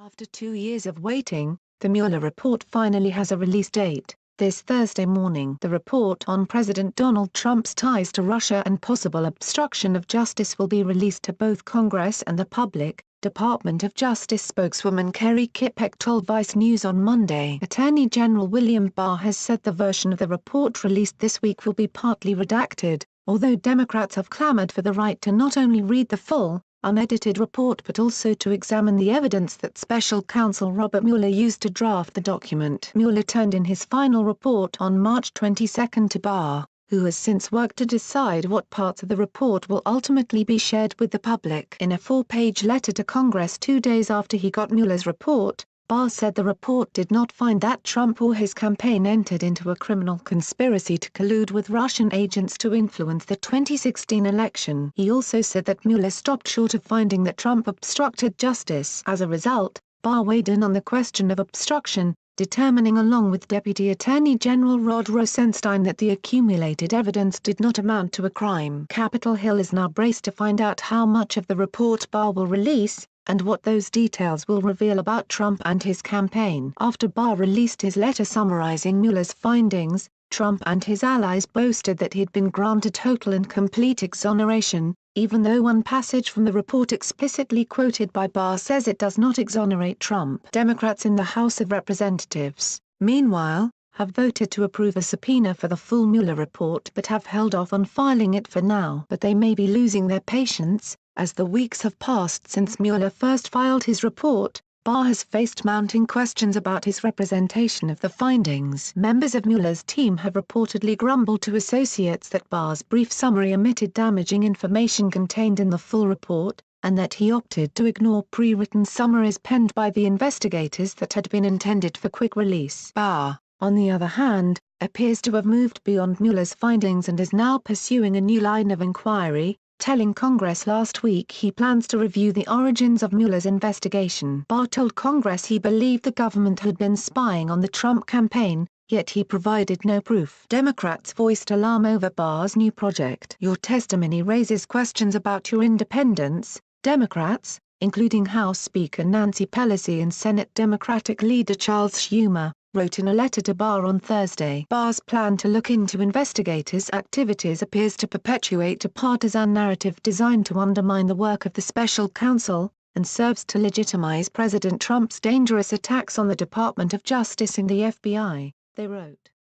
After 2 years of waiting, the Mueller report finally has a release date. This Thursday morning, the report on President Donald Trump's ties to Russia and possible obstruction of justice will be released to both Congress and the public, Department of Justice spokeswoman Kerry Kipek told Vice News on Monday. Attorney General William Barr has said the version of the report released this week will be partly redacted, although Democrats have clamored for the right to not only read the full, unedited report but also to examine the evidence that special counsel Robert Mueller used to draft the document. Mueller turned in his final report on March 22 to Barr, who has since worked to decide what parts of the report will ultimately be shared with the public. In a 4-page letter to Congress 2 days after he got Mueller's report, Barr said the report did not find that Trump or his campaign entered into a criminal conspiracy to collude with Russian agents to influence the 2016 election. He also said that Mueller stopped short of finding that Trump obstructed justice. As a result, Barr weighed in on the question of obstruction, determining along with Deputy Attorney General Rod Rosenstein that the accumulated evidence did not amount to a crime. Capitol Hill is now braced to find out how much of the report Barr will release, and what those details will reveal about Trump and his campaign. After Barr released his letter summarizing Mueller's findings, Trump and his allies boasted that he'd been granted total and complete exoneration, even though one passage from the report explicitly quoted by Barr says it does not exonerate Trump. Democrats in the House of Representatives, meanwhile, have voted to approve a subpoena for the full Mueller report but have held off on filing it for now. But they may be losing their patience. As the weeks have passed since Mueller first filed his report, Barr has faced mounting questions about his representation of the findings. Members of Mueller's team have reportedly grumbled to associates that Barr's brief summary omitted damaging information contained in the full report, and that he opted to ignore pre-written summaries penned by the investigators that had been intended for quick release. Barr, on the other hand, appears to have moved beyond Mueller's findings and is now pursuing a new line of inquiry, telling Congress last week he plans to review the origins of Mueller's investigation. Barr told Congress he believed the government had been spying on the Trump campaign, yet he provided no proof. Democrats voiced alarm over Barr's new project. "Your testimony raises questions about your independence," Democrats, including House Speaker Nancy Pelosi and Senate Democratic leader Charles Schumer, wrote in a letter to Barr on Thursday. Barr's plan to look into investigators' activities appears to perpetuate a partisan narrative designed to undermine the work of the special counsel, and serves to legitimize President Trump's dangerous attacks on the Department of Justice and the FBI, they wrote.